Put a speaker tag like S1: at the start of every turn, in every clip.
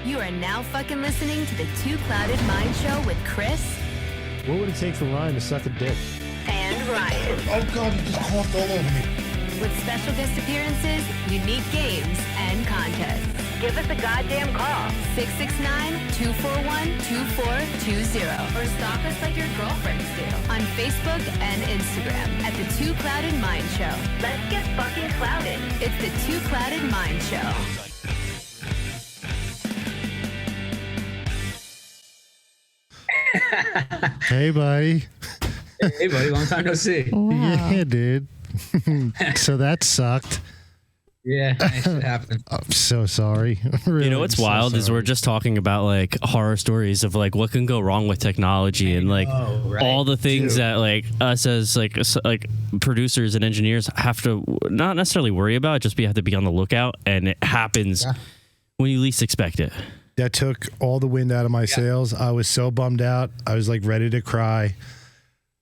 S1: You are now fucking listening to the Two Clouded Mind Show with Chris.
S2: What would it take for Ryan to suck a dick?
S1: And Ryan.
S3: Oh God, he just coughed all over me.
S1: With special guest appearances, unique games, and contests. Give us a goddamn call. 669-241-2420. Or stalk us like your girlfriends do. On Facebook and Instagram at the Two Clouded Mind Show. Let's get fucking clouded. It's the Two Clouded Mind Show.
S2: Hey, buddy.
S4: Hey, buddy. Long time no see.
S2: Wow. Yeah, dude. So that sucked.
S4: Yeah, that shit happened.
S2: I'm so sorry. Really,
S5: you know what's wild is we're just talking about like horror stories of like what can go wrong with technology and like all the things that like us as like producers and engineers have to not necessarily worry about, just have to be on the lookout, and it happens when you least expect it.
S2: That took all the wind out of my sails. I was so bummed out. I was like ready to cry.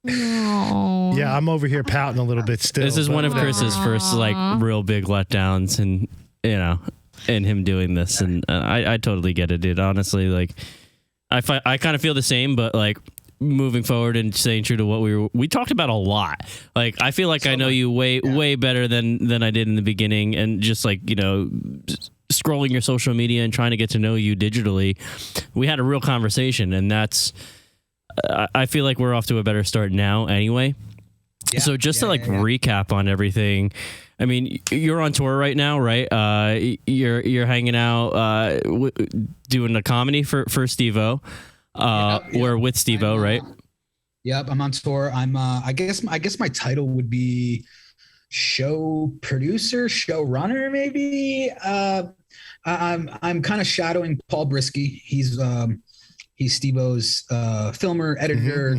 S2: Yeah, I'm over here pouting a little bit still.
S5: This is one of Chris's first like real big letdowns, and you know, and him doing this, and I totally get it, dude. Honestly, like I kind of feel the same, but like moving forward and staying true to what we talked about a lot. Like I feel like I know you way better than I did in the beginning, and just like, you know, scrolling your social media and trying to get to know you digitally, we had a real conversation, and that's. I feel like we're off to a better start now anyway. Yeah, so just to recap on everything, I mean, you're on tour right now, right? You're hanging out, doing a comedy for Steve-O. We're with Steve-O, right?
S4: Yep, I'm on tour. I'm I guess my title would be show producer, show runner, maybe. I'm kind of shadowing Paul Brisky. He's Steve-O's filmer, editor,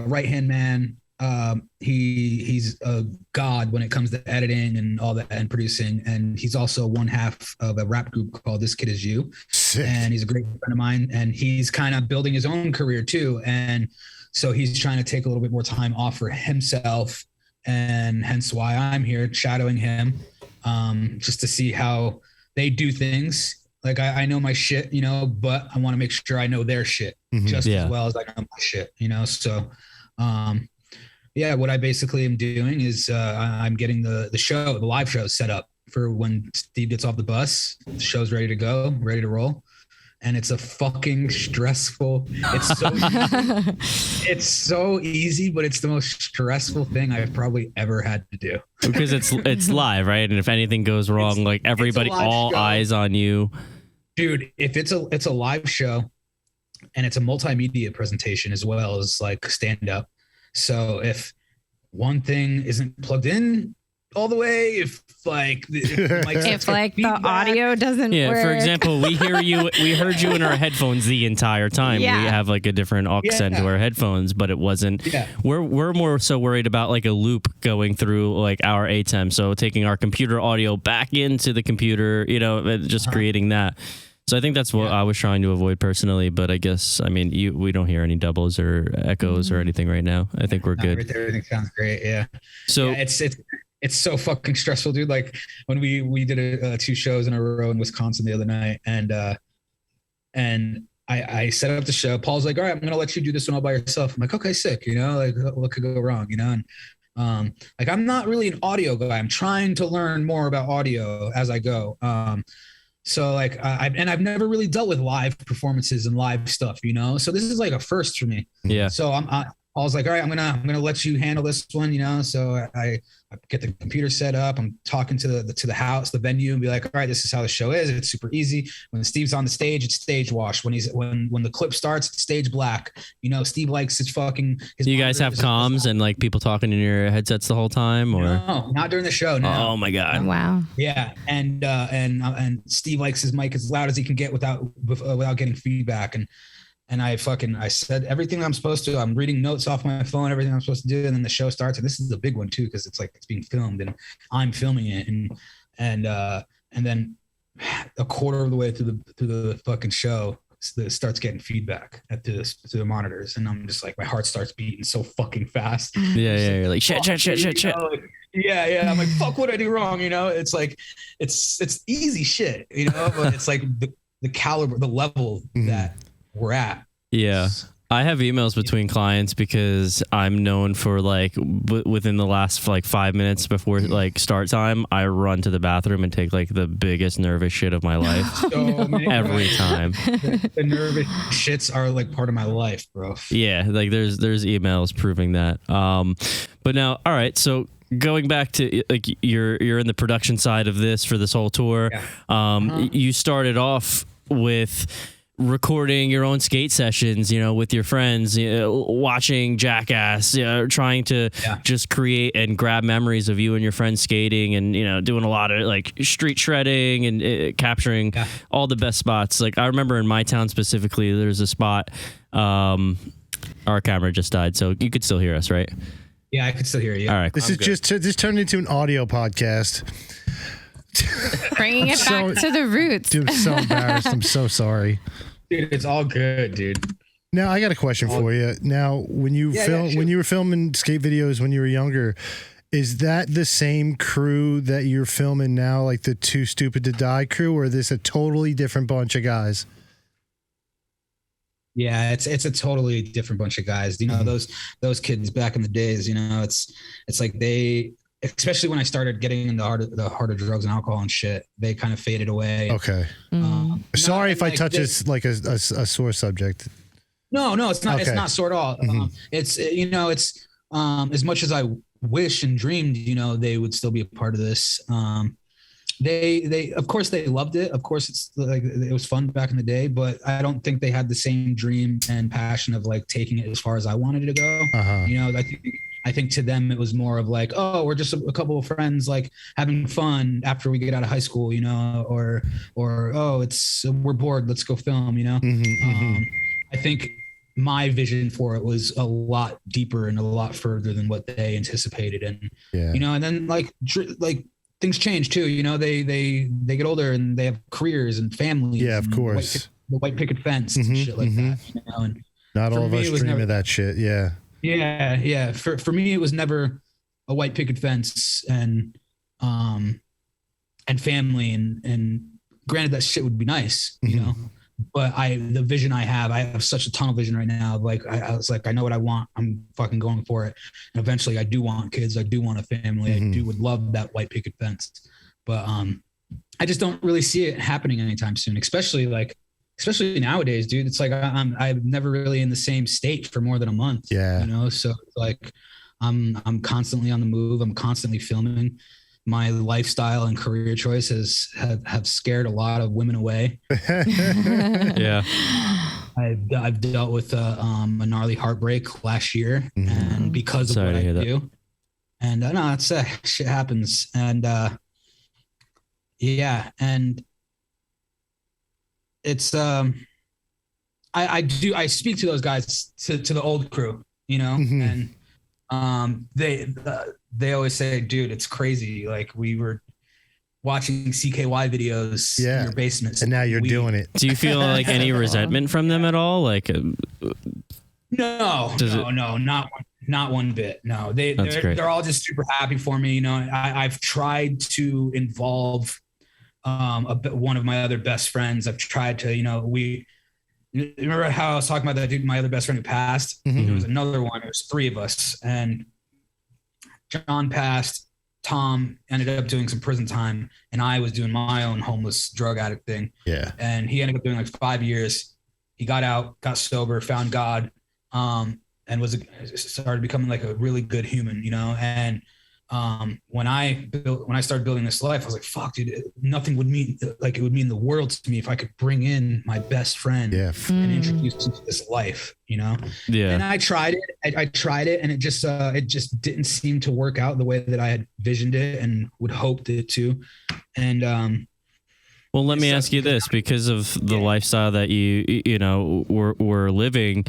S4: right-hand man. He's a god when it comes to editing and all that and producing. And he's also one half of a rap group called This Kid Is You. Sick. And he's a great friend of mine. And he's kind of building his own career too. And so he's trying to take a little bit more time off for himself. And hence why I'm here shadowing him, just to see how they do things. Like I know my shit, you know, but I want to make sure I know their shit just as well as I know my shit, you know? So, what I basically am doing is I'm getting the live show set up for when Steve gets off the bus. The show's ready to go, ready to roll. And it's a fucking stressful, it's so easy, but it's the most stressful thing I've probably ever had to do.
S5: Because it's live, right? And if anything goes wrong, like everybody, all eyes on you.
S4: Dude, if it's a live show and it's a multimedia presentation as well as like stand up. So if one thing isn't plugged in all the way, if
S6: the audio doesn't work.
S5: For example, we heard you in our headphones the entire time.
S6: Yeah.
S5: We have like a different aux into our headphones, but it wasn't. We're more so worried about like a loop going through like our ATEM. So taking our computer audio back into the computer, you know, just creating that. So I think that's what I was trying to avoid personally, but I guess, I mean, we don't hear any doubles or echoes or anything right now. I think we're good.
S4: Everything sounds great. Yeah.
S5: So
S4: it's so fucking stressful, dude. Like when we did 2 shows in a row in Wisconsin the other night, and I set up the show. Paul's like, all right, I'm going to let you do this one all by yourself. I'm like, okay, sick. You know, like what could go wrong, you know? And like, I'm not really an audio guy. I'm trying to learn more about audio as I go. So like, I've never really dealt with live performances and live stuff, you know? So this is like a first for me.
S5: Yeah.
S4: So I was like, all right, I'm gonna let you handle this one, you know? So I get the computer set up. I'm talking to the house, the venue, and be like, all right, this is how the show is. It's super easy. When Steve's on the stage, it's stage wash. When the clip starts, it's stage black. You know, Steve likes his fucking.
S5: Do you guys have comms and like people talking in your headsets the whole time, or
S4: no? Not during the show. No.
S5: Oh my god!
S6: Wow.
S4: Yeah, and Steve likes his mic as loud as he can get without getting feedback. And I said everything I'm supposed to. I'm reading notes off my phone, everything I'm supposed to do. And then the show starts. And this is a big one too, because it's like it's being filmed and I'm filming it. And then a quarter of the way through the fucking show, it starts getting feedback to the monitors. And I'm just like, my heart starts beating so fucking fast.
S5: Yeah. You're like, shit.
S4: Yeah. I'm like, fuck, what I do wrong? You know, it's like, it's easy shit, you know, but it's like the caliber, the level that we're at.
S5: Yeah. I have emails between clients because I'm known for like within the last like 5 minutes before like start time, I run to the bathroom and take like the biggest nervous shit of my life every time.
S4: The nervous shits are like part of my life, bro.
S5: Yeah, like there's emails proving that. But now, all right, so going back to like you're in the production side of this for this whole tour. Yeah. You started off with recording your own skate sessions, you know, with your friends, you know, watching Jackass, you know, trying to just create and grab memories of you and your friends skating and, you know, doing a lot of like street shredding and capturing all the best spots. Like I remember in my town specifically, there's a spot, our camera just died, so you could still hear us, right?
S4: Yeah, I could still hear you.
S5: All right.
S2: This is good. This turned into an audio podcast.
S6: Bringing it back to the roots.
S2: Dude, I'm so embarrassed. I'm so sorry.
S4: Dude, it's all good, dude.
S2: Now I got a question for you. Now, when you when you were filming skate videos when you were younger, is that the same crew that you're filming now, like the Too Stupid to Die crew, or is this a totally different bunch of guys?
S4: Yeah, it's a totally different bunch of guys. You know, those kids back in the days, you know, it's like they, especially when I started getting into the harder drugs and alcohol and shit, they kind of faded away.
S2: Okay. Sorry if I touch this like a sore subject.
S4: No, it's not.
S2: Okay.
S4: It's not sore at all. It's you know, it's as much as I wish and dreamed, you know, they would still be a part of this. They of course they loved it. Of course it's like it was fun back in the day, but I don't think they had the same dream and passion of like taking it as far as I wanted it to go. You know, I think to them it was more of like, oh, we're just a couple of friends like having fun after we get out of high school, you know, or oh, we're bored, let's go film, you know. I think my vision for it was a lot deeper and a lot further than what they anticipated, and you know, and then like things change too, you know. They get older and they have careers and families.
S2: Yeah, of course.
S4: The white picket fence and shit like that. You know, and
S2: not all of us dream of that shit. Yeah. Yeah. For me, it was never a white picket fence and family and granted that shit would be nice, you know. But the vision I have such a tunnel vision right now. Like I was like, I know what I want. I'm fucking going for it. And eventually I do want kids. I do want a family. I would love that white picket fence. But I just don't really see it happening anytime soon, especially nowadays, dude. It's like I'm never really in the same state for more than a month. Yeah. You know, so it's like I'm constantly on the move. I'm constantly filming. My lifestyle and career choices have scared a lot of women away.
S5: Yeah.
S4: I've dealt with a gnarly heartbreak last year, and because of what I do, and no, it's shit happens, and yeah, and it's I speak to those guys to the old crew, you know, and they always say, dude, it's crazy. Like we were watching CKY videos in your basement.
S2: And now you're doing it.
S5: Do you feel like any resentment from them at all? Like,
S4: no, not one bit. No, they're all just super happy for me. You know, I've tried to involve one of my other best friends. I've tried to, you know, remember how I was talking about that dude, my other best friend who passed? There was another one. It was 3 of us, and John passed. Tom ended up doing some prison time, and I was doing my own homeless drug addict thing. Yeah. And he ended up doing like 5 years. He got out, got sober, found God, and started becoming like a really good human, you know. And when I started building this life, I was like, fuck, dude, nothing would mean like it would mean the world to me if I could bring in my best friend and introduce him to this life, you know? Yeah. And I tried it and it just didn't seem to work out the way that I had visioned it and would hoped it to. And
S5: well, let me ask you this, because of the lifestyle that you know were living.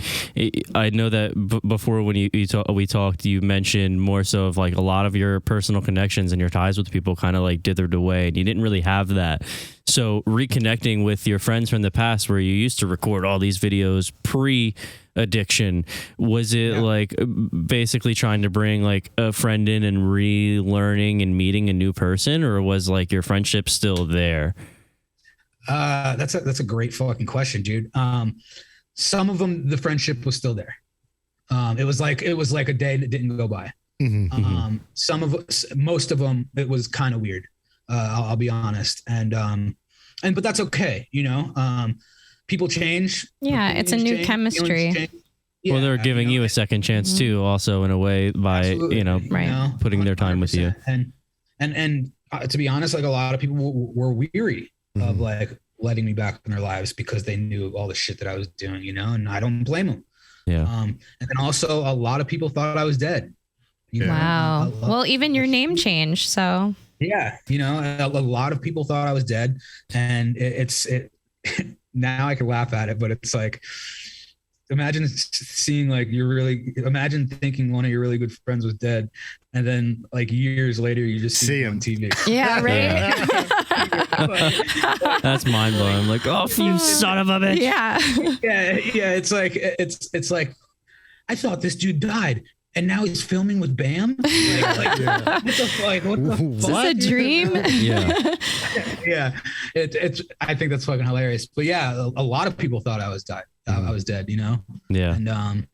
S5: I know that before when we talked, you mentioned more so of like a lot of your personal connections and your ties with people kind of like dithered away, and you didn't really have that. So reconnecting with your friends from the past, where you used to record all these videos pre-addiction, was it like basically trying to bring like a friend in and relearning and meeting a new person, or was like your friendship still there?
S2: That's a great fucking question, dude. Some of them, the friendship was still there. It was like a day that didn't go by. Most of them, it was kind of weird. I'll be honest. But that's okay. People change.
S6: Yeah. It's a new chemistry.
S2: Yeah,
S5: well, they're giving you a second chance too, also in a way by,
S6: Right.
S5: putting their time with you.
S2: And to be honest, like a lot of people were weary of like letting me back in their lives because they knew all the shit that I was doing, and I don't blame them.
S5: Yeah.
S2: And then also a lot of people thought I was dead.
S6: Wow. Well, even your name changed. So
S2: yeah, a lot of people thought I was dead, and it's now I can laugh at it, but it's like, imagine seeing imagine thinking one of your really good friends was dead, and then like years later you just see him on TV.
S6: Yeah, right.
S5: That's mind blowing. I'm like, oh, you son of a bitch.
S6: Yeah.
S2: Yeah. It's like I thought this dude died, and now he's filming with Bam. What the fuck?
S6: Is this a dream?
S5: Yeah.
S2: Yeah. It's. I think that's fucking hilarious. But yeah, a lot of people thought I was dead. I was dead.
S5: Yeah.
S2: And I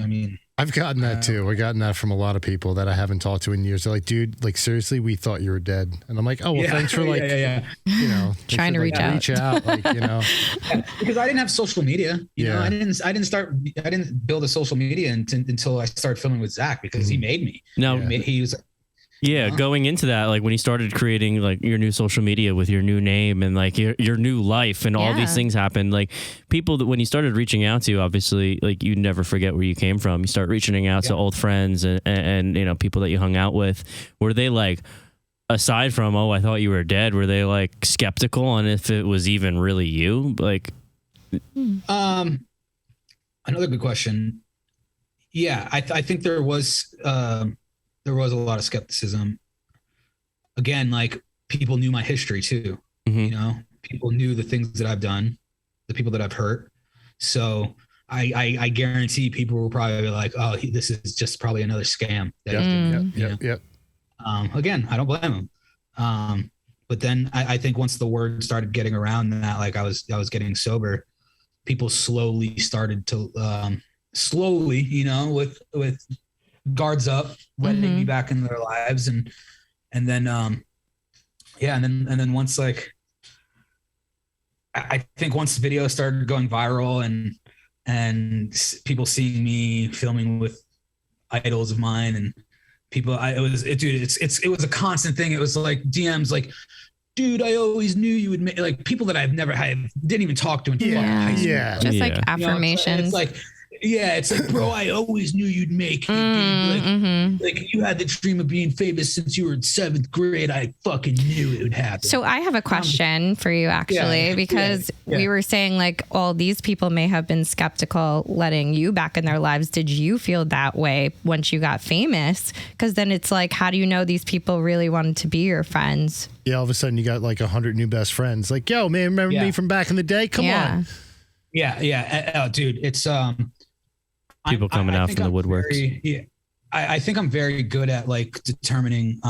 S2: mean,
S3: I've gotten that too. I've gotten that from a lot of people that I haven't talked to in years. They're like, dude, like seriously, we thought you were dead. And I'm like, oh, well, thanks for
S6: trying to reach out.
S3: Like,
S2: because I didn't have social media. I didn't build a social media until I started filming with Zach, because he made me.
S5: No,
S2: he was.
S5: Yeah, going into that, like when you started creating like your new social media with your new name and like your new life and all these things happened, like people that when you started reaching out to, obviously, like you never forget where you came from. You start reaching out to old friends and people that you hung out with. Were they like, aside from, oh, I thought you were dead, were they like skeptical on if it was even really you? Like,
S2: another good question. Yeah, I think there was a lot of skepticism. Again, like people knew my history too. People knew the things that I've done, the people that I've hurt. So I guarantee people were probably like, oh, this is just probably another scam.
S3: Yep.
S2: Again, I don't blame them. But then I think once the word started getting around that, like I was getting sober, people slowly started to with guards up, letting me back in their lives, and then once like I think once the video started going viral and people seeing me filming with idols of mine and people, it was a constant thing. It was like DMs like, dude, I always knew you would make, like people that didn't even talk to in high school.
S6: Just like affirmations.
S2: It's like, it's like, bro, I always knew you'd make it, dude. Like you had the dream of being famous since you were in 7th grade. I fucking knew it would happen.
S6: So I have a question for you, actually, because we were saying like all these people may have been skeptical letting you back in their lives. Did you feel that way once you got famous? Because then it's like, how do you know these people really wanted to be your friends?
S3: Yeah, all of a sudden you got like 100 new best friends. Like, yo, man, remember me from back in the day? Come on.
S2: Yeah. Dude, it's
S5: people coming out from the woodworks.
S2: I think I'm very good at like determining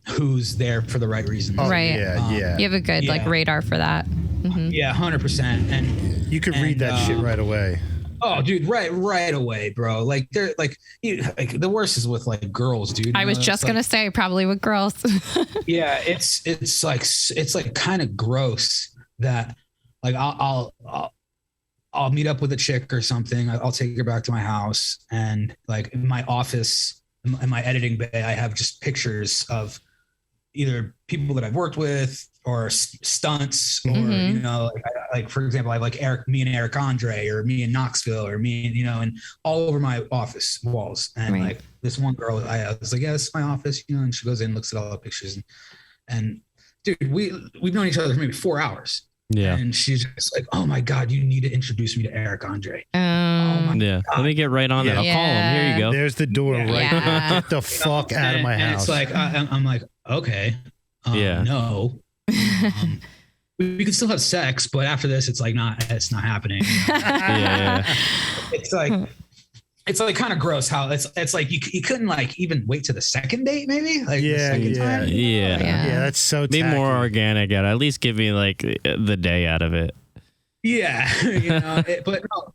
S2: who's there for the right reasons.
S6: Right.
S3: Yeah.
S6: You have a good like radar for that.
S2: Yeah, 100%. And
S3: you could read that shit right away.
S2: Oh, dude, right away, bro. Like they're like the worst is with like girls, dude.
S6: I was just gonna say probably with girls.
S2: Yeah, it's like kind of gross that like I'll meet up with a chick or something. I'll take her back to my house, and like in my office, in my editing bay, I have just pictures of either people that I've worked with or stunts, or like for example, I have like me and Eric Andre, or me in Knoxville, or me, and all over my office walls. And like this one girl, I was like, yeah, this is my office, and she goes in, looks at all the pictures, and dude, we've known each other for maybe 4 hours.
S5: Yeah.
S2: And she's just like, oh my God, you need to introduce me to Eric Andre.
S5: God. Let me get right on that. I'll call him. Here you go.
S3: There's the door right there. Get the fuck out of my house.
S2: It's like, I'm like, okay. No. We could still have sex, but after this, it's like it's not happening.
S5: Yeah.
S2: It's like, it's like kind of gross how it's like you couldn't like even wait to the second date, maybe like the second time.
S3: Yeah, that's so
S5: be
S3: tacky.
S5: more organic. At least give me like the day out of it.
S2: Yeah, but no,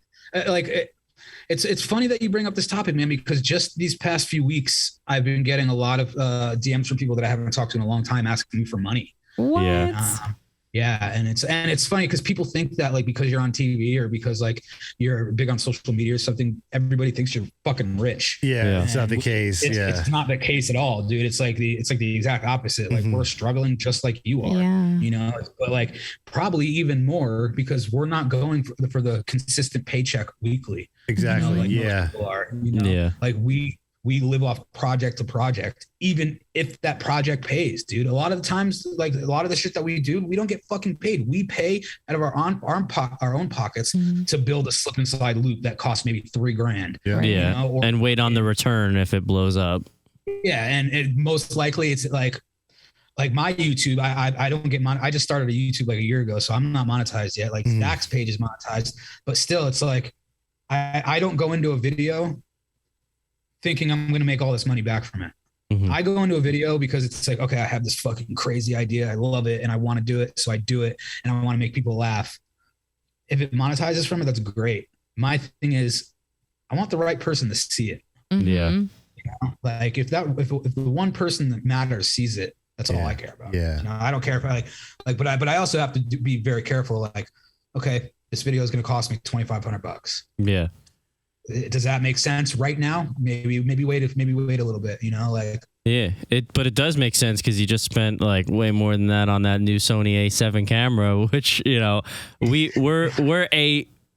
S2: it's funny that you bring up this topic, man, because just these past few weeks I've been getting a lot of DMs from people that I haven't talked to in a long time asking me for money.
S6: What?
S2: Yeah, and it's funny because people think that like because you're on TV or because like you're big on social media or something, everybody thinks you're fucking rich.
S3: Yeah. It's not the case.
S2: It's not the case at all, dude. It's like the exact opposite. Like we're struggling just like you are. But like probably even more because we're not going for the consistent paycheck weekly.
S3: Exactly.
S2: Like most people are. Like we live off project to project, even if that project pays, dude. A lot of the times, like a lot of the shit that we do, we don't get fucking paid. We pay out of our own pockets to build a slip and slide loop that costs maybe $3,000.
S5: Yeah. And wait on the return if it blows up.
S2: Yeah. And most likely it's like my YouTube, I don't get I just started a YouTube like a year ago, so I'm not monetized yet. Like Zach's page is monetized, but still it's like, I don't go into a video thinking I'm going to make all this money back from it. I go into a video because it's like, okay, I have this fucking crazy idea. I love it. And I want to do it. So I do it and I want to make people laugh. If it monetizes from it, that's great. My thing is I want the right person to see it.
S5: Yeah.
S2: Like if the one person that matters sees it, that's all I care about.
S3: Yeah.
S2: I don't care if but I also have to be very careful. Like, okay, this video is going to cost me $2,500.
S5: Yeah.
S2: Does that make sense right now? Maybe wait a little bit, like.
S5: Yeah, but it does make sense because you just spent like way more than that on that new Sony A7 camera, which we're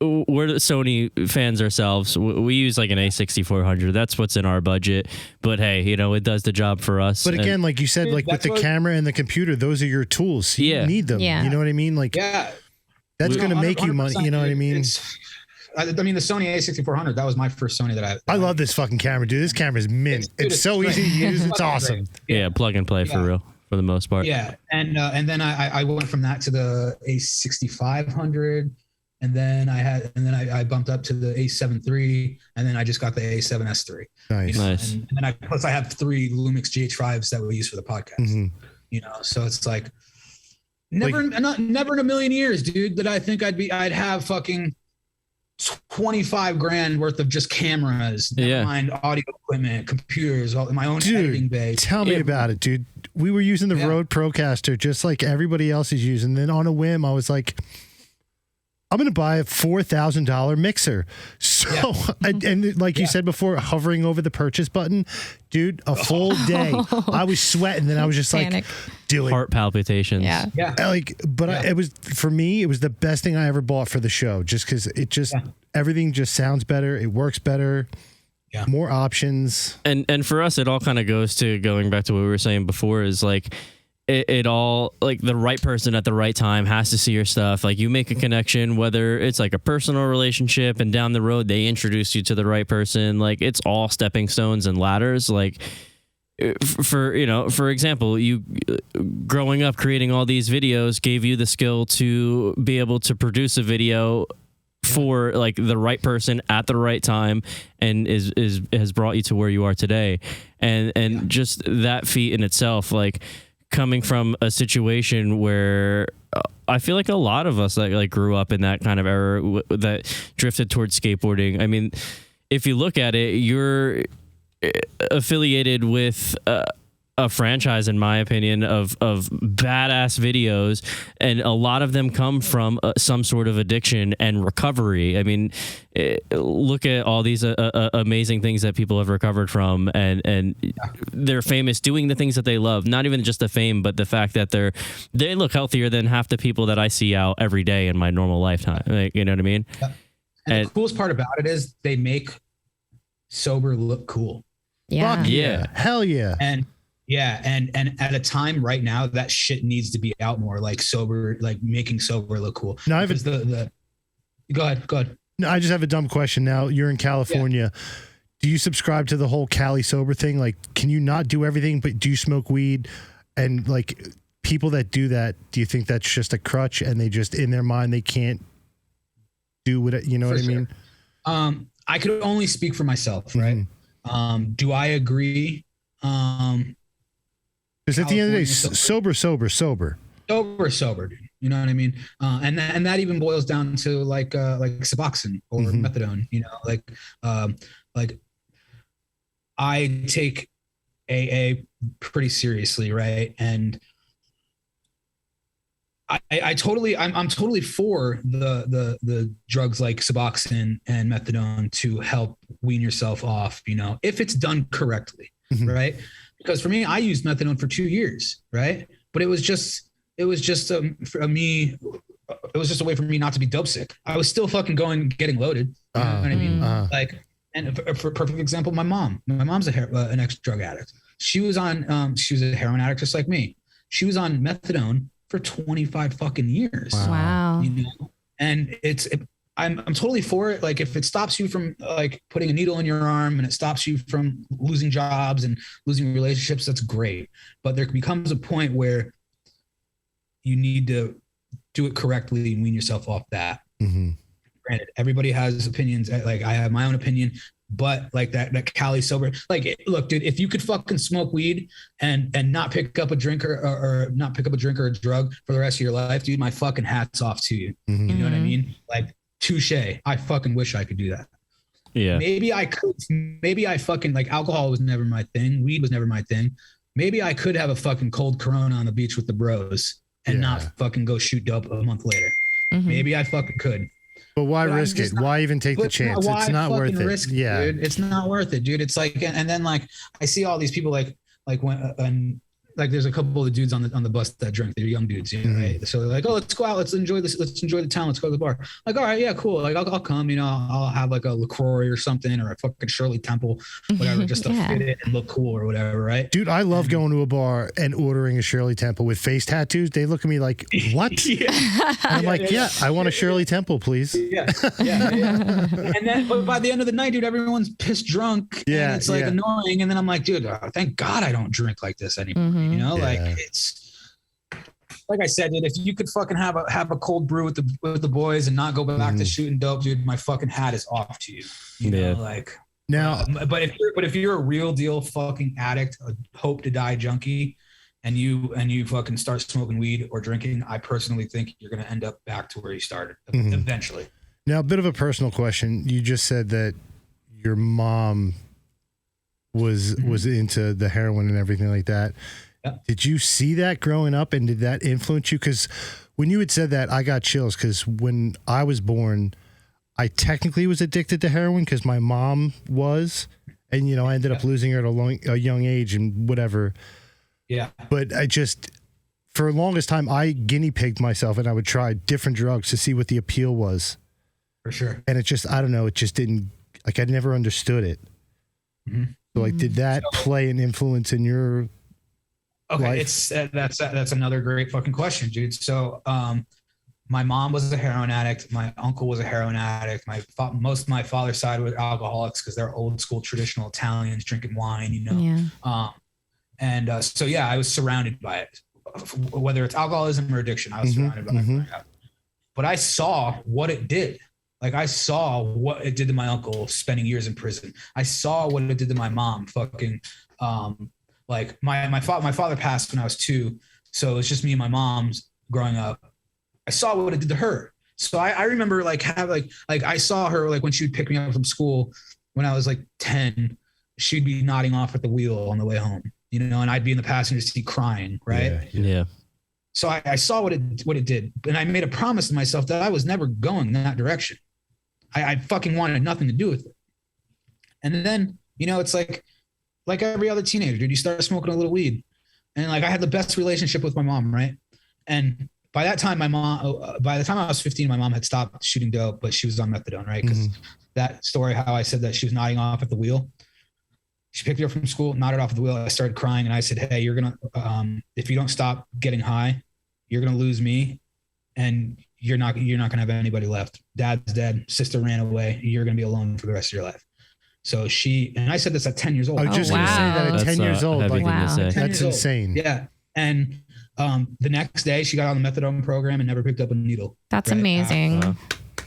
S5: Sony fans ourselves. We use like an A6400. That's what's in our budget. But hey, it does the job for us.
S3: But again, like you said, like with the camera and the computer, those are your tools. So you need them.
S6: Yeah.
S3: You know what I mean? Like that's going to make you money. You know what I mean?
S2: I mean, the Sony A6400, that was my first Sony that
S3: I love this fucking camera, dude. This camera is mint. It's so easy to use. It's awesome.
S5: Yeah, plug and play for real, for the most part.
S2: Yeah, and then I went from that to the A6500, and then I bumped up to the A7 III, and then I just got the A7S III.
S3: Nice.
S2: And then I have 3 Lumix GH5s that we use for the podcast. So it's like never in a million years, dude, that I think I'd have fucking $25,000 worth of just cameras, never mind audio equipment, computers, all my own editing bay.
S3: Tell me about it, dude. We were using the Rode Procaster just like everybody else is using. Then on a whim, I was like, I'm going to buy a $4,000 mixer. So, and like you said before, hovering over the purchase button, dude, a full day. I was sweating. Then I was just
S6: Panic.
S3: like, do it.
S5: Heart palpitations.
S6: Yeah.
S3: It was, for me, it was the best thing I ever bought for the show. Just because everything just sounds better. It works better. Yeah. More options.
S5: And for us, it all kind of goes to going back to what we were saying before is like, it all like the right person at the right time has to see your stuff. Like you make a connection, whether it's like a personal relationship and down the road, they introduce you to the right person. Like it's all stepping stones and ladders. Like for example, you growing up, creating all these videos gave you the skill to be able to produce a video for like the right person at the right time and has brought you to where you are today. And just that feat in itself, like, coming from a situation where I feel like a lot of us like grew up in that kind of era that drifted towards skateboarding. I mean, if you look at it, you're affiliated with a franchise, in my opinion, of badass videos, and a lot of them come from some sort of addiction and recovery. I mean, look at all these amazing things that people have recovered from, and they're famous doing the things that they love. Not even just the fame, but the fact that they look healthier than half the people that I see out every day in my normal lifetime. Like, you know what I mean?
S2: And the coolest part about it is they make sober look cool.
S6: Yeah.
S3: Fuck yeah. Hell yeah.
S2: And at a time right now, that shit needs to be out more, like sober, like making sober look cool.
S3: No, I
S2: go ahead.
S3: No, I just have a dumb question. Now you're in California. Yeah. Do you subscribe to the whole Cali sober thing? Like, can you not do everything, but do you smoke weed? And like people that do that, do you think that's just a crutch and they just in their mind, they can't do what, you know what I mean?
S2: I could only speak for myself, right? Do I agree?
S3: Because at the end of the day, sober, dude.
S2: You know what I mean? And that even boils down to like Suboxone or methadone. You know, like I take AA pretty seriously, right? And I'm totally for the drugs like Suboxone and methadone to help wean yourself off, you know, if it's done correctly, right? Because for me, I used methadone for 2 years, right? But it was just a way for me not to be dope sick. I was still fucking getting loaded. You know what I mean? Like, and for a perfect example, my mom's an ex-drug addict. She was a heroin addict just like me. She was on methadone for 25 fucking years.
S6: Wow.
S2: You know? And I'm totally for it. Like if it stops you from like putting a needle in your arm and it stops you from losing jobs and losing relationships, that's great. But there becomes a point where you need to do it correctly and wean yourself off that. Granted, everybody has opinions. Like I have my own opinion, but like that Cali sober, like, look, dude, if you could fucking smoke weed and not pick up a drink or not pick up a drink or a drug for the rest of your life, dude, my fucking hat's off to you. You know what I mean? Like, touche. I fucking wish I could do that.
S5: Yeah.
S2: Maybe I could. Maybe I fucking, like, alcohol was never my thing. Weed was never my thing. Maybe I could have a fucking cold Corona on the beach with the bros and not fucking go shoot dope a month later. Maybe I fucking could.
S3: But why risk it? Why even take the chance? It's not worth it. Yeah,
S2: dude. It's not worth it, dude. It's like, and then like I see all these people like when like there's a couple of dudes on the bus that drink. They're young dudes, you know, right? So they're like, oh, let's go out, let's enjoy this, let's enjoy the town, let's go to the bar. Like, all right, yeah, cool. Like I'll come, you know, I'll have like a LaCroix or something or a fucking Shirley Temple, whatever, just to fit it and look cool or whatever, right?
S3: Dude, I love going to a bar and ordering a Shirley Temple with face tattoos. They look at me like, what? And I'm like, yeah, I want a Shirley Temple, please.
S2: Yeah. And then, but by the end of the night, dude, everyone's pissed drunk.
S3: Yeah,
S2: and it's like annoying. And then I'm like, dude, thank God I don't drink like this anymore. You know, like it's like I said, dude, if you could fucking have a cold brew with the boys and not go back to shooting dope, dude, my fucking hat is off to you. You know, like
S3: now.
S2: But if you're a real deal fucking addict, a hope to die junkie, and you fucking start smoking weed or drinking, I personally think you're gonna end up back to where you started eventually.
S3: Now, a bit of a personal question. You just said that your mom was into the heroin and everything like that.
S2: Yeah.
S3: Did you see that growing up, and did that influence you? Because when you had said that, I got chills, because when I was born, I technically was addicted to heroin because my mom was, and, you know, I ended up losing her at a young age and whatever.
S2: Yeah.
S3: But I just, for the longest time, I guinea pigged myself, and I would try different drugs to see what the appeal was.
S2: For sure.
S3: And it just, I don't know, it just didn't, like, I never understood it. So, like, did that play an influence in your life?
S2: That's another great fucking question, dude. So, my mom was a heroin addict. My uncle was a heroin addict. Most of my father's side were alcoholics because they're old school traditional Italians drinking wine, you know? Yeah. So yeah, I was surrounded by it, whether it's alcoholism or addiction, I was surrounded by it. But I saw what it did. Like, I saw what it did to my uncle spending years in prison. I saw what it did to my mom fucking, like my father passed when I was 2. So it's just me and my mom's growing up. I saw what it did to her. So I remember like I saw her, like when she would pick me up from school when I was like 10, she'd be nodding off at the wheel on the way home, you know, and I'd be in the passenger seat crying. Right.
S5: Yeah.
S2: So I saw what it did. And I made a promise to myself that I was never going in that direction. I fucking wanted nothing to do with it. And then, you know, it's like every other teenager, dude, you start smoking a little weed. And like, I had the best relationship with my mom. Right. And by that time, by the time I was 15, my mom had stopped shooting dope, but she was on methadone. Right. Because that story, how I said that she was nodding off at the wheel. She picked me up from school, nodded off at the wheel. I started crying and I said, hey, you're going to, if you don't stop getting high, you're going to lose me. And you're not going to have anybody left. Dad's dead. Sister ran away. You're going to be alone for the rest of your life. So and I said this at 10 years old.
S3: I was just going to say that at 10 years old. Like, that's insane.
S2: Yeah. And the next day she got on the methadone program and never picked up a needle.
S6: That's amazing.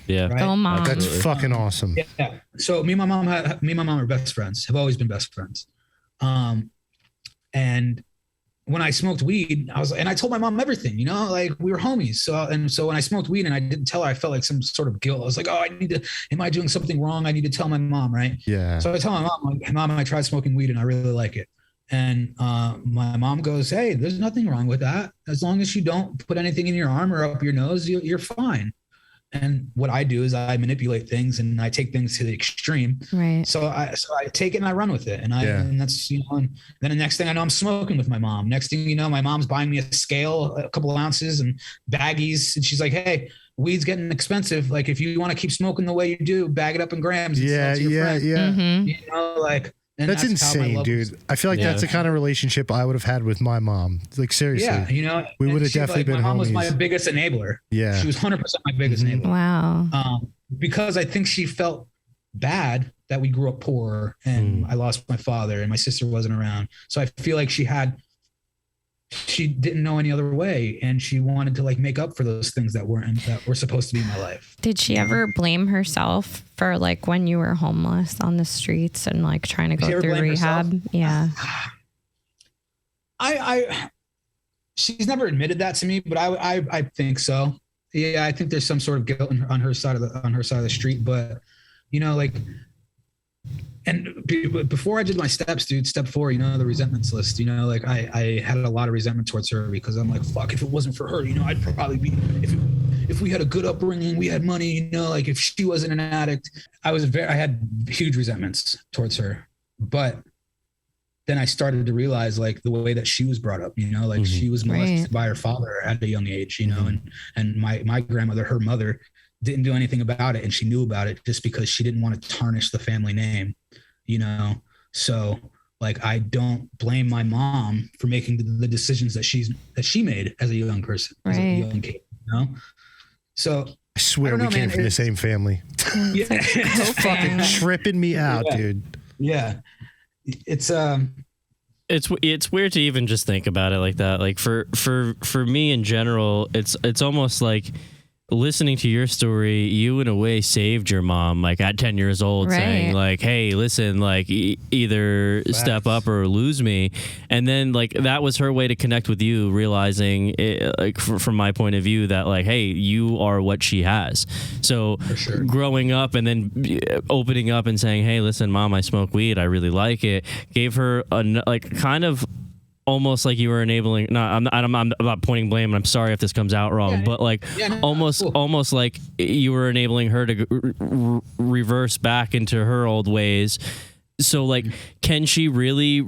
S5: Yeah.
S2: Right?
S6: Go mom.
S3: That's fucking awesome.
S2: Yeah. So me and my mom are best friends, have always been best friends. And when I smoked weed, I told my mom everything, you know, like we were homies. So when I smoked weed and I didn't tell her, I felt like some sort of guilt. I was like, oh, am I doing something wrong? I need to tell my mom. Right.
S3: Yeah.
S2: So I tell my mom, like, Mom, I tried smoking weed and I really like it. And my mom goes, hey, there's nothing wrong with that. As long as you don't put anything in your arm or up your nose, you're fine. And what I do is I manipulate things and I take things to the extreme.
S6: Right.
S2: So I take it and I run with it. And that's, you know, and then the next thing I know, I'm smoking with my mom. Next thing you know, my mom's buying me a scale, a couple of ounces and baggies. And she's like, hey, weed's getting expensive. Like if you want to keep smoking the way you do, bag it up in grams.
S3: Yeah.
S6: Mm-hmm.
S2: You know, like, and
S3: that's insane, dude. I feel like that's the kind of relationship I would have had with my mom. Like seriously.
S2: Yeah, you know,
S3: we would have definitely been homies. My mom was
S2: my biggest enabler.
S3: Yeah.
S2: She was 100% my biggest enabler.
S6: Wow.
S2: Because I think she felt bad that we grew up poor and I lost my father and my sister wasn't around. So I feel like she didn't know any other way and she wanted to like make up for those things that were supposed to be in my life.
S6: Did she ever blame herself for like when you were homeless on the streets and like trying to go through rehab? Herself? Yeah.
S2: She's never admitted that to me, but I think so. Yeah, I think there's some sort of guilt on her side of the street, but you know, like, and before I did my steps, dude, step 4, you know, the resentments list, you know, like I had a lot of resentment towards her because I'm like, fuck, if it wasn't for her, you know, I'd probably be, if we had a good upbringing, we had money, you know, like if she wasn't an addict, I had huge resentments towards her. But then I started to realize like the way that she was brought up, you know, like she was molested by her father at a young age, you know, and my grandmother, her mother, didn't do anything about it. And she knew about it just because she didn't want to tarnish the family name, you know? So like, I don't blame my mom for making the decisions that she made as a young person, as a young kid, you know? So
S3: I swear we came from the same family.
S2: Yeah.
S3: It's fucking tripping me out, dude.
S2: Yeah. It's
S5: weird to even just think about it like that. Like for me in general, it's almost like listening to your story, you in a way saved your mom, like at 10 years old, saying like, hey, listen, like either step up or lose me. And then like that was her way to connect with you, realizing it, like from my point of view that like, hey, you are what she has. So growing up and then opening up and saying, hey, listen, Mom, I smoke weed, I really like it, gave her like kind of almost like you were enabling. No, I'm not pointing blame. And I'm sorry if this comes out wrong, but like almost like you were enabling her to reverse back into her old ways. So like, can she really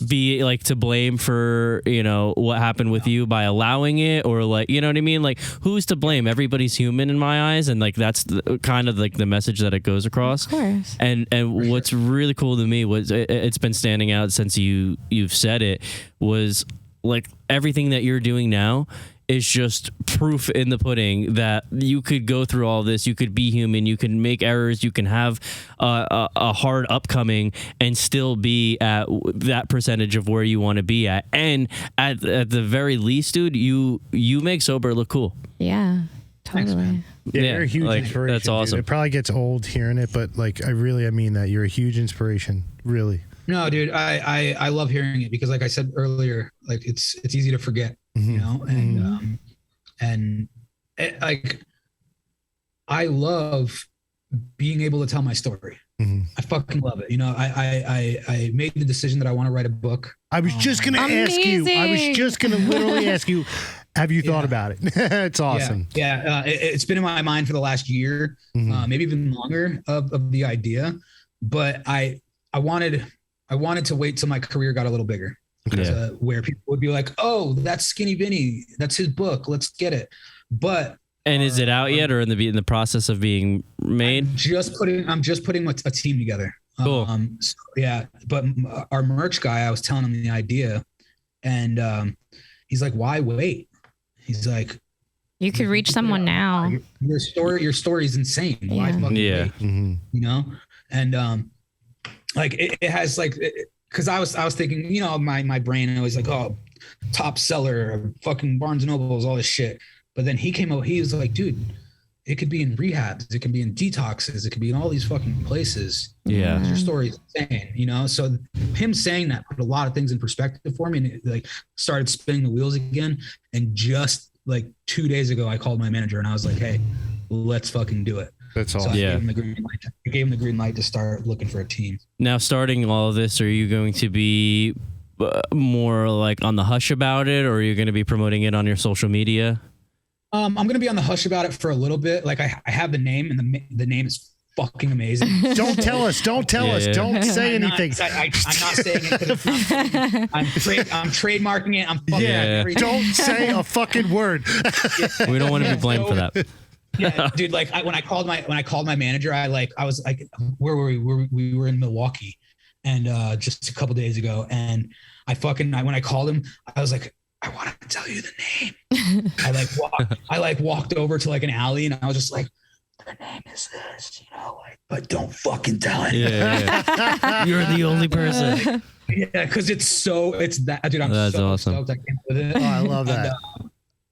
S5: be like to blame for, you know, what happened with you by allowing it, or like, you know what I mean? Like, who's to blame? Everybody's human in my eyes, and like that's kind of like the message that it goes across.
S6: Of course.
S5: And what's really cool to me was it's been standing out since you've said it, was like everything that you're doing now is just proof in the pudding that you could go through all this, you could be human, you can make errors, you can have a hard upcoming and still be at that percentage of where you want to be at. And at the very least, dude, you make sober look cool.
S6: Yeah, totally.
S3: Thanks, yeah, you're a huge inspiration.
S5: That's awesome.
S3: Dude. It probably gets old hearing it, but like I mean that. You're a huge inspiration, really.
S2: No, dude, I love hearing it because like I said earlier, like it's easy to forget. You know, and like I love being able to tell my story. I fucking love it. You know, I made the decision that I want to write a book.
S3: I was just gonna ask you. I was just gonna literally ask you. Have you thought about it? It's awesome.
S2: Yeah, it's been in my mind for the last year, maybe even longer of the idea. But I wanted to wait till my career got a little bigger. Where people would be like, "Oh, that's Skinny Vinny. That's his book. Let's get it." But
S5: is it out yet, or in the process of being made?
S2: I'm just putting a team together.
S5: Cool.
S2: So, yeah, but our merch guy, I was telling him the idea, and he's like, "Why wait?" He's like,
S6: "You could reach someone now.
S2: Your story is insane. Why fucking wait?" You know, and like it has like. Because I was thinking, you know, my brain always like, oh, top seller, fucking Barnes and Nobles, all this shit. But then he came out, he was like, dude, it could be in rehabs, it can be in detoxes, it could be in all these fucking places.
S5: Yeah.
S2: Your story is insane, you know? So him saying that put a lot of things in perspective for me, and it, like, started spinning the wheels again. And just like 2 days ago, I called my manager and I was like, hey, let's fucking do it.
S3: That's awesome.
S2: So I gave him the green light to start looking for a team.
S5: Now, starting all of this, are you going to be more like on the hush about it, or are you going to be promoting it on your social media?
S2: I'm going to be on the hush about it for a little bit. Like I have the name, and the name is fucking amazing.
S3: Don't tell us. Don't tell us.
S5: Yeah.
S3: Don't say
S2: I'm
S3: anything.
S2: I'm not saying it. 'Cause I'm trademarking it. I'm fucking everything.
S3: Don't say a fucking word.
S5: We don't want to be blamed for that.
S2: Yeah, dude. Like when I called my manager, I was like, where were we? We were in Milwaukee, and just a couple days ago, and when I called him, I was like, I want to tell you the name. I walked over to like an alley, and I was just like, the name is this, you know, like, but don't fucking tell it.
S5: Yeah. You're the only person.
S2: Yeah, because it's that, dude. I'm
S5: That's
S2: so
S5: awesome.
S2: stoked I came with it.
S3: Oh, I love that.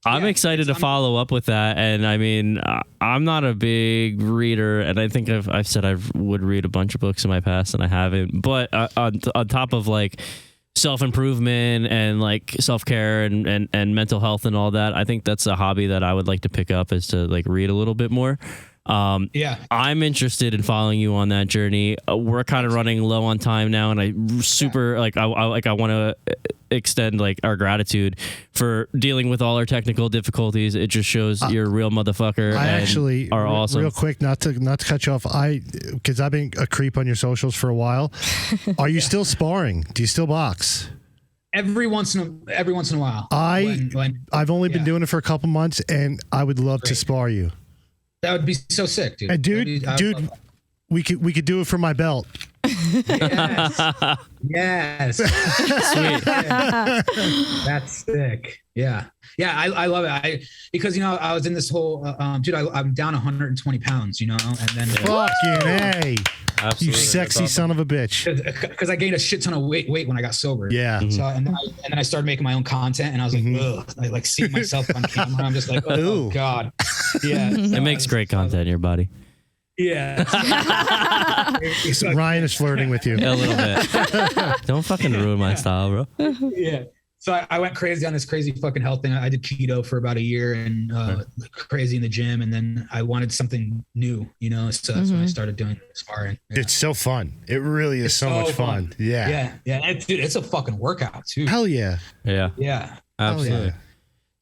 S5: I'm excited to follow up with that. And I mean, I'm not a big reader, and I think I've said I would read a bunch of books in my past, and I haven't. But on top of like self-improvement and like self-care and mental health and all that, I think that's a hobby that I would like to pick up, is to like read a little bit more. I'm interested in following you on that journey. We're kind of running low on time now, and I want to extend like our gratitude for dealing with all our technical difficulties. It just shows you're a real motherfucker.
S3: I actually
S5: are awesome.
S3: Real quick, not to cut you off. Because I've been a creep on your socials for a while. Are you still sparring? Do you still box?
S2: Every once in a while.
S3: I've only been doing it for a couple months, and I would love to spar you.
S2: That would be so sick, dude.
S3: And dude, we could do it for my belt.
S2: Yes.
S5: Sweet.
S2: That's sick. Yeah. I love it. Because you know, I was in this whole dude. I'm down 120 pounds. You know, and then
S3: fucking hey,
S5: Absolutely.
S3: you sexy son of a bitch.
S2: Because I gained a shit ton of weight when I got sober.
S3: Yeah.
S2: So and then I started making my own content, and I was like, ugh. I like seeing myself on camera. I'm just like, oh god. Yeah.
S5: It makes great content in your body.
S2: Yeah.
S3: Ryan is flirting with you.
S5: A little bit. Don't fucking ruin my style, bro.
S2: Yeah. So I went crazy on this crazy fucking health thing. I did keto for about a year and crazy in the gym. And then I wanted something new, you know? So that's when I started doing sparring. Yeah.
S3: It's so fun. It really is so much fun. Yeah.
S2: Yeah. And dude, it's a fucking workout too.
S3: Hell yeah.
S5: Yeah.
S2: Yeah.
S5: Absolutely.
S3: Yeah.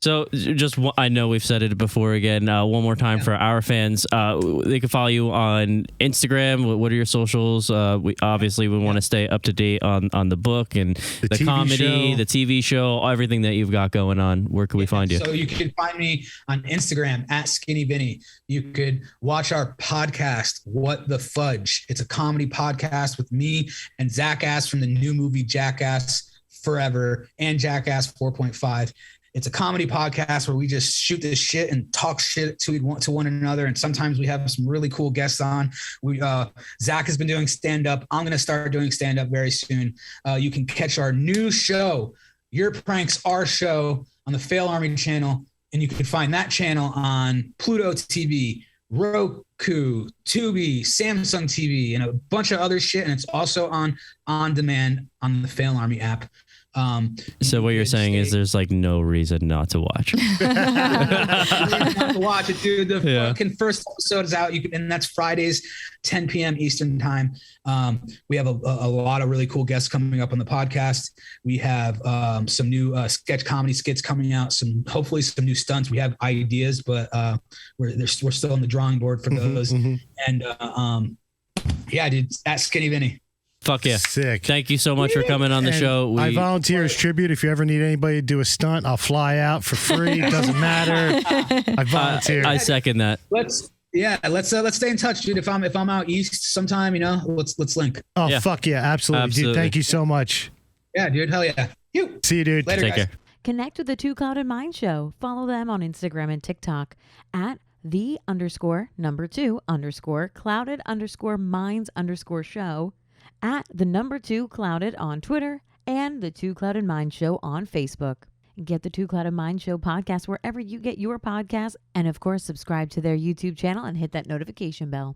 S5: So just I know we've said it before again, one more time for our fans. They can follow you on Instagram. What are your socials? We want to stay up to date on the book and the comedy, the TV show, everything that you've got going on. Where can we find you?
S2: So you can find me on Instagram at Skinny Vinny. You could watch our podcast, What the Fudge. It's a comedy podcast with me and Zach Ass from the new movie Jackass Forever and Jackass 4.5. It's a comedy podcast where we just shoot this shit and talk shit to one another. And sometimes we have some really cool guests on. Zach has been doing stand-up. I'm going to start doing stand-up very soon. You can catch our new show, Your Pranks, Our Show, on the Fail Army channel. And you can find that channel on Pluto TV, Roku, Tubi, Samsung TV, and a bunch of other shit. And it's also on demand on the Fail Army app.
S5: So what you're saying is there's like no reason not to watch.
S2: Not to watch it, dude. The fucking first episode is out. And that's Fridays, 10 p.m. Eastern time. We have a lot of really cool guests coming up on the podcast. We have some new sketch comedy skits coming out. Hopefully some new stunts. We have ideas, but we're still on the drawing board for those. And yeah, dude, at Skinny Vinny.
S5: Fuck yeah.
S3: Sick.
S5: Thank you so much for coming on the show.
S3: I volunteer as tribute. If you ever need anybody to do a stunt, I'll fly out for free. It doesn't matter. I volunteer.
S5: I second that.
S2: Let's stay in touch, dude. If I'm out east sometime, you know, let's link.
S3: Oh, yeah. Fuck yeah. Absolutely. Dude, thank you so much.
S2: Yeah, dude. Hell yeah.
S3: See you, dude.
S2: Later,
S5: Take
S2: guys.
S5: care.
S7: Connect with the Two Clouded Mind Show. Follow them on Instagram and TikTok at @the__clouded_minds_show, at the #2 clouded on Twitter, and the Two Clouded Mind Show on Facebook. Get the Two Clouded Mind Show podcast wherever you get your podcasts. And of course, subscribe to their YouTube channel and hit that notification bell.